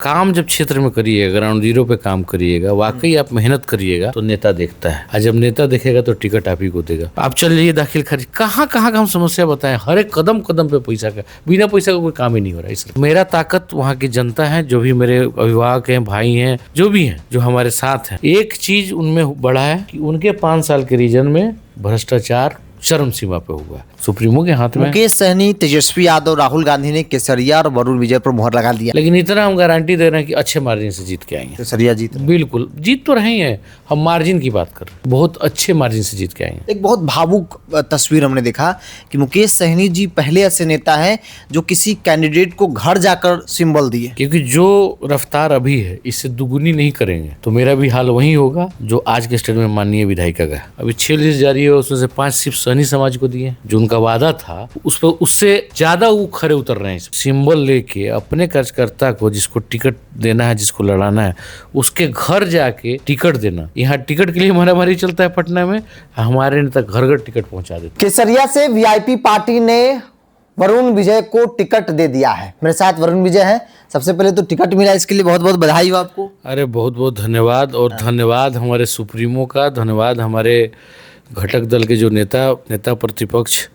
काम जब क्षेत्र में करिएगा, ग्राउंड जीरो पे काम करिएगा, वाकई आप मेहनत करिएगा तो नेता देखता है। और जब नेता देखेगा तो टिकट आप ही को देगा। आप चलिए दाखिल खारिज, कहाँ कहाँ का हम समस्या बताएं, हर एक कदम कदम पे पैसा का, बिना पैसा का कोई काम ही नहीं हो रहा है। इसलिए मेरा ताकत वहाँ की जनता है, जो भी मेरे अभिभावक हैं, भाई हैं, जो भी हैं, जो हमारे साथ हैं। एक चीज उनमें बड़ा है कि उनके 5 साल के रीजन में भ्रष्टाचार चरम सीमा पे हुआ है। सुप्रीमो के हाथ में। मुकेश सहनी, तेजस्वी यादव, राहुल गांधी ने केसरिया और वरुण विजय पर मुहर लगा दिया। लेकिन इतना हम गारंटी दे रहे हैं कि अच्छे मार्जिन से जीत के आएंगे। केसरिया जीत रहे हैं। बिल्कुल जीत तो रहे हैं, हम मार्जिन की बात कर रहे हैं, बहुत अच्छे मार्जिन से जीत के आएंगे। एक बहुत भावुक तस्वीर हमने देखा कि मुकेश सहनी जी पहले ऐसे नेता हैं जो किसी कैंडिडेट को घर जाकर सिंबल दिए। क्योंकि जो रफ्तार अभी है इससे दुगुनी नहीं करेंगे तो मेरा भी हाल वही होगा जो आज के स्टेट में माननीय विधायिका का। अभी 6 लिस्ट जारी है, उसमें से 5 सिर्फ सहनी समाज को दिए। जो उनका वादा था उस पर उससे ज्यादा वो खरे उतर रहे हैं। सिंबल लेके अपने कार्यकर्ता को, जिसको टिकट देना है, जिसको लड़ाना है, उसके घर जाके टिकट देना। यहाँ टिकट के लिए मारामारी चलता है पटना में, हमारे नेता घर घर टिकट पहुंचा देते। केसरिया से वीआईपी पार्टी ने वरुण विजय को टिकट दे दिया है। मेरे साथ वरुण विजय हैं। सबसे पहले तो टिकट मिला, इसके लिए बहुत बहुत बधाई हो आपको। अरे बहुत बहुत धन्यवाद, और धन्यवाद हमारे सुप्रीमो का, धन्यवाद हमारे घटक दल के जो नेता प्रतिपक्ष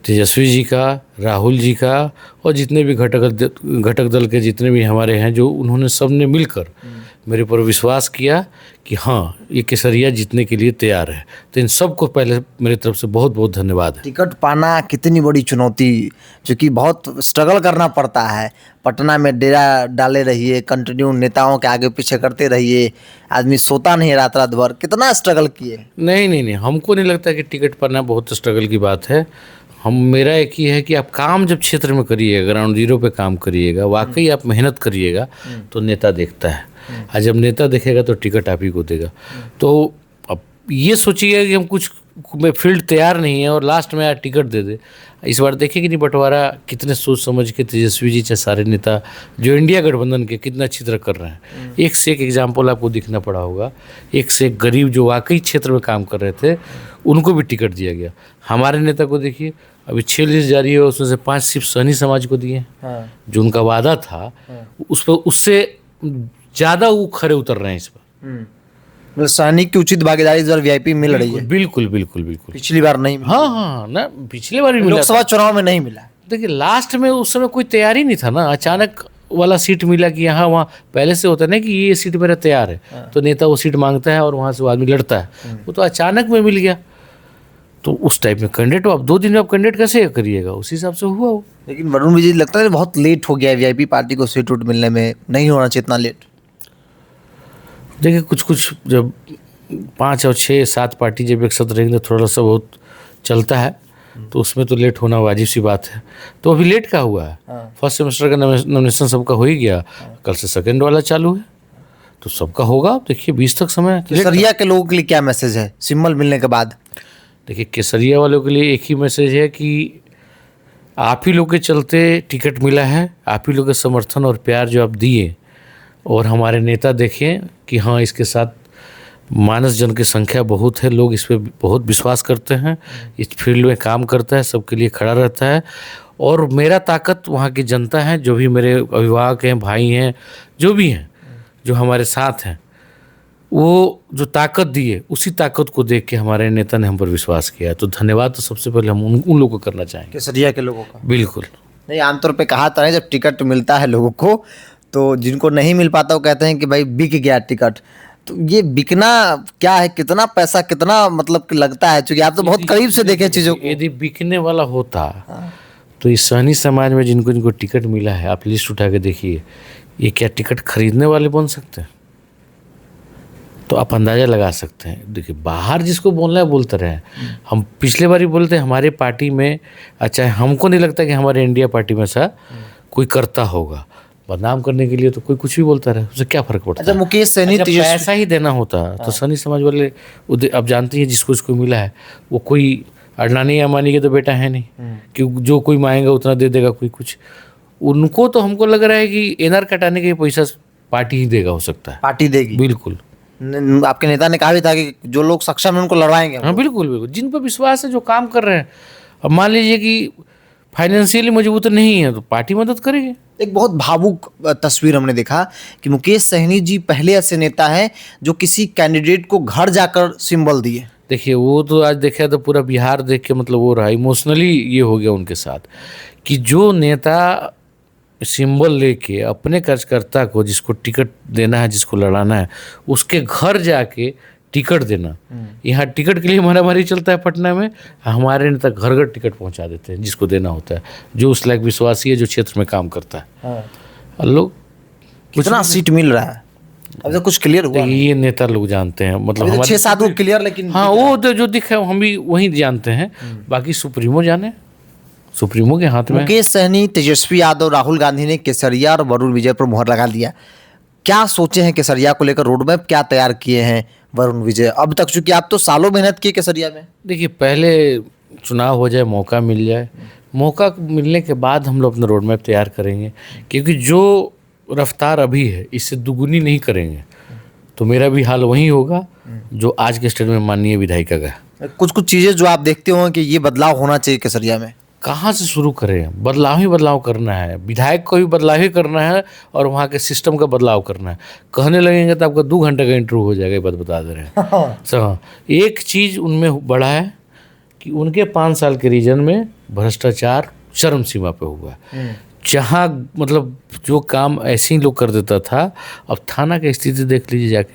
तेजस्वी जी का, राहुल जी का, और जितने भी घटक दल के जितने भी हमारे हैं, जो उन्होंने सबने मिलकर मेरे पर विश्वास किया कि हाँ ये केसरिया जीतने के लिए तैयार है। तो इन सबको पहले मेरी तरफ से बहुत बहुत धन्यवाद है। टिकट पाना कितनी बड़ी चुनौती, क्योंकि बहुत स्ट्रगल करना पड़ता है। पटना में डेरा डाले रहिए, कंटिन्यू नेताओं के आगे पीछे करते रहिए, आदमी सोता नहीं रात रात भर। कितना स्ट्रगल किए? नहीं, हमको नहीं लगता कि टिकट पाना बहुत स्ट्रगल की बात है। मेरा एक ही है कि आप काम जब क्षेत्र में करिएगा, ग्राउंड जीरो पे काम करिएगा, वाकई आप मेहनत करिएगा तो नेता देखता है। और जब नेता देखेगा तो टिकट आप ही को देगा। तो अब ये सोचिएगा कि हम कुछ में फील्ड तैयार नहीं है और लास्ट में यार टिकट दे दे। इस बार देखिए कि नहीं बंटवारा कितने सोच समझ के तेजस्वी जी चाहे सारे नेता जो इंडिया गठबंधन के कितना अच्छी तरह कर रहे हैं। एक से एक एग्जाम्पल आपको दिखना पड़ा होगा। एक से एक गरीब जो वाकई क्षेत्र में काम कर रहे थे उनको भी टिकट दिया गया। हमारे नेता को देखिए, अभी 6 लिस्ट जारी है, उसमें से 5 सिर्फ सहनी समाज को दिए। जो उनका वादा था उस पर उससे ज्यादा वो खरे उतर रहे हैं इस पर। मतलब सहनी की उचित भागीदारी इस बार वीआईपी मिल रही है। बिल्कुल। पिछली बार नहीं मिला। हाँ ना, पिछले बार भी मिला। लोकसभा चुनाव में नहीं मिला। देखिए लास्ट में उस समय कोई तैयारी नहीं था ना, अचानक वाला सीट मिला कि यहाँ वहाँ पहले से होता है ना कि ये सीट मेरा तैयार है, तो नेता वो सीट मांगता है और वहाँ से वो आदमी लड़ता है। वो तो अचानक में मिल गया, तो उस टाइप में कैंडिडेट आप 2 दिन में आप कैंडिडेट कैसे करिएगा, उस हिसाब से हुआ वो। लेकिन वरुण विजय लगता है बहुत लेट हो गया है वीआईपी पार्टी को सीट उठ मिलने में। नहीं होना चाहिए इतना लेट। देखिए कुछ जब 5 और 6 7 पार्टी जब एक साथ रहेंगे थोड़ा सा बहुत चलता है, तो उसमें तो लेट होना वाजिब सी बात है। तो अभी लेट का हुआ है। फर्स्ट सेमेस्टर का नॉमिनेशन सबका हो ही गया, कल से सेकंड वाला चालू है, तो सबका होगा। देखिए 20 तक समय है। केसरिया के लोगों के लिए क्या मैसेज है सिंबल मिलने के बाद? देखिए केसरिया वालों के लिए एक ही मैसेज है कि आप ही लोग के चलते टिकट मिला है, आप ही लोग के समर्थन और प्यार जो आप दिए, और हमारे नेता देखें कि हाँ इसके साथ मानस जन की संख्या बहुत है, लोग इस पर बहुत विश्वास करते हैं, इस फील्ड में काम करता है, सबके लिए खड़ा रहता है। और मेरा ताकत वहाँ की जनता है, जो भी मेरे अभिभावक हैं, भाई हैं, जो भी हैं, जो हमारे साथ हैं, वो जो ताकत दिए उसी ताकत को देख के हमारे नेता ने हम पर विश्वास किया। तो धन्यवाद तो सबसे पहले हम उन लोगों को करना चाहेंगे, केसरिया के लोगों का। बिल्कुल। नहीं, आमतौर पे कहा था जब टिकट मिलता है लोगों को, तो जिनको नहीं मिल पाता वो कहते हैं कि भाई बिक गया टिकट। तो ये बिकना क्या है, कितना पैसा, कितना मतलब कि लगता है, क्योंकि आप तो बहुत करीब से देखे चीजों को। यदि बिकने वाला होता तो इस सहनी समाज में जिनको टिकट मिला है, आप लिस्ट उठा के देखिए, ये क्या टिकट खरीदने वाले बन सकते हैं? तो आप अंदाजा लगा सकते हैं। देखिए बाहर जिसको बोलना है बोलते रहे। हम पिछले बार ही बोलते हैं हमारे पार्टी में, अच्छा हमको नहीं लगता कि हमारे इंडिया पार्टी में ऐसा कोई करता होगा। बदनाम करने के लिए तो कोई कुछ भी बोलता रहे, उससे क्या फर्क पड़ता है? अच्छा मुकेश सहनी, पैसा ही देना होता तो सहनी समाज वाले, आप जानते हैं जिसको मिला है वो कोई अडनानी अमानी के तो बेटा है नहीं कि जो कोई मांगेगा उतना दे देगा कोई कुछ। उनको तो हमको लग रहा है कि एनआर कटाने के पैसा पार्टी ही देगा, हो सकता है पार्टी देगी। बिल्कुल। आपके नेता ने कहा भी था कि जो लोग सक्षम है उनको लड़वाएंगे। हाँ बिल्कुल, जिन पर विश्वास है, जो काम कर रहे हैं। अब मान लीजिए कि फाइनेंशियली मजबूत नहीं है तो पार्टी मदद करेगी। एक बहुत भावुक तस्वीर हमने देखा कि मुकेश सहनी जी पहले ऐसे नेता हैं जो किसी कैंडिडेट को घर जाकर सिंबल दिए। देखिए वो तो आज देखा तो पूरा बिहार देख के मतलब वो रहा, इमोशनली ये हो गया उनके साथ कि जो नेता सिंबल लेके अपने कार्यकर्ता को, जिसको टिकट देना है, जिसको लड़ाना है, उसके घर जाके टिकट देना। यहाँ टिकट के लिए मारामारी चलता है पटना में, हमारे नेता घर घर टिकट पहुंचा देते हैं जिसको देना होता है, जो उस लायक विश्वासी है, जो क्षेत्र में काम करता है। और लोग कितना सीट मिल रहा है अब तक कुछ क्लियर हुआ नहीं। ये नेता लोग जानते हैं, मतलब अभी तो 6-7 वो क्लियर, लेकिन हाँ वो तो जो दिखा है हम भी वही जानते हैं, बाकी सुप्रीमो जाने, सुप्रीमो के हाथ में। मुकेश सहनी, तेजस्वी यादव, राहुल गांधी ने केसरिया और वरुण विजय पर मुहर लगा दिया। क्या सोचे हैं केसरिया को लेकर, रोड मैप क्या तैयार किए हैं वरुण विजय अब तक, चूंकि आप तो सालों मेहनत किए केसरिया में? देखिए पहले चुनाव हो जाए, मौका मिल जाए, मौका मिलने के बाद हम लोग अपना रोड मैप तैयार करेंगे, क्योंकि जो रफ्तार अभी है इससे दुगुनी नहीं करेंगे तो मेरा भी हाल वही होगा जो आज के स्टेट में माननीय विधायिका का। कुछ कुछ चीजें जो आप देखते हो कि ये बदलाव होना चाहिए केसरिया में, कहाँ से शुरू करें? बदलाव ही बदलाव करना है, विधायक को भी बदलाव ही करना है और वहाँ के सिस्टम का बदलाव करना है। कहने लगेंगे तो आपका 2 घंटे का इंटरव्यू हो जाएगा, ये बात बता दे रहे हैं। सर एक चीज़ उनमें बड़ा है कि उनके 5 साल के रीजन में भ्रष्टाचार चरम सीमा पे हुआ, जहाँ मतलब जो काम ऐसे ही लोग कर देता था। अब थाना की स्थिति देख लीजिए जाके,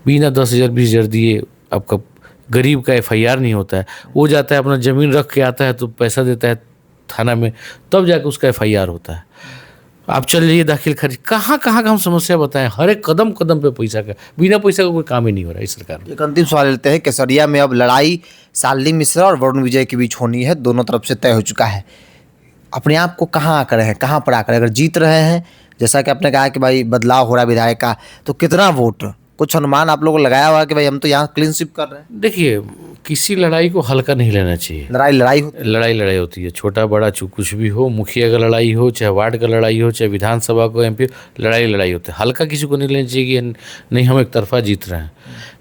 बिना 10,000 20,000 दिए आपका गरीब का FIR नहीं होता है, वो जाता है अपना ज़मीन रख के आता है तो पैसा देता है थाना में, तब जाके उसका FIR होता है। आप चल जाइए दाखिल खारिज, कहाँ कहाँ का हम समस्या बताएं, हर एक कदम कदम पे पैसा का, बिना पैसा का कोई काम ही नहीं हो रहा है इस सरकार में। एक अंतिम सवाल लेते हैं। केसरिया में अब लड़ाई शालिनी मिश्रा और वरुण विजय के बीच होनी है, दोनों तरफ से तय हो चुका है। अपने आप को कहाँ आकर हैं, कहाँ पर आकर, अगर जीत रहे हैं, जैसा कि आपने कहा कि भाई बदलाव हो रहा है विधायक का, तो कितना वोट, कुछ अनुमान आप लोगों को लगाया हुआ कि भाई हम तो यहाँ क्लीन स्वीप कर रहे हैं? देखिए किसी लड़ाई को हल्का नहीं लेना चाहिए। लड़ाई होती है, छोटा बड़ा कुछ भी हो, मुखिया का लड़ाई हो, चाहे वार्ड का लड़ाई हो, चाहे विधानसभा को MP, लड़ाई होती है। हल्का किसी को नहीं लेना चाहिए कि नहीं हम एक तरफा जीत रहे हैं,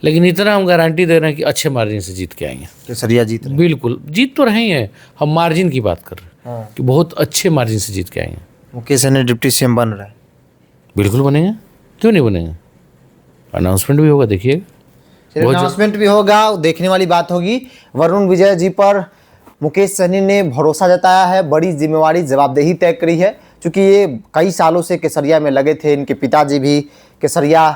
लेकिन इतना हम गारंटी दे रहे हैं कि अच्छे मार्जिन से जीत के आएंगे। केसरिया जीत रहे? बिल्कुल जीत तो रहे ही हैं, हम मार्जिन की बात कर रहे हैं कि बहुत अच्छे मार्जिन से जीत के आएंगे। मुकेश सहनी डिप्टी CM बन रहा है? बिल्कुल बनेंगे, क्यों नहीं बनेंगे। अनाउंसमेंट भी होगा, देखिएगा। अनाउंसमेंट भी होगा, देखने वाली बात होगी। वरुण विजय जी पर मुकेश सहनी ने भरोसा जताया है, बड़ी जिम्मेवारी जवाबदेही तय करी है, क्योंकि ये कई सालों से केसरिया में लगे थे। इनके पिताजी भी केसरिया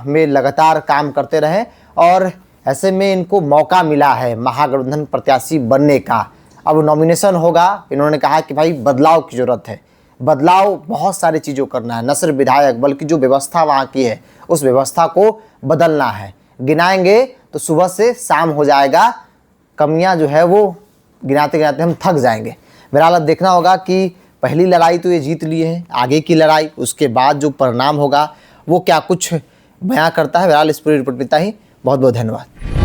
में लगातार काम करते रहे और ऐसे में इनको मौका मिला है महागठबंधन प्रत्याशी बनने का। अब नॉमिनेशन होगा, इन्होंने कहा कि भाई बदलाव की ज़रूरत है, बदलाव बहुत सारी चीज़ों करना है, न सिर्फ विधायक बल्कि जो व्यवस्था वहाँ की है उस व्यवस्था को बदलना है। गिनाएंगे तो सुबह से शाम हो जाएगा, कमियां जो है वो गिनाते गिनाते हम थक जाएंगे। बहरहाल अब देखना होगा कि पहली लड़ाई तो ये जीत लिए हैं, आगे की लड़ाई, उसके बाद जो परिणाम होगा वो क्या कुछ बयां करता है। बहरहाल इस पूरी रिपोर्ट में इतना ही, बहुत बहुत धन्यवाद।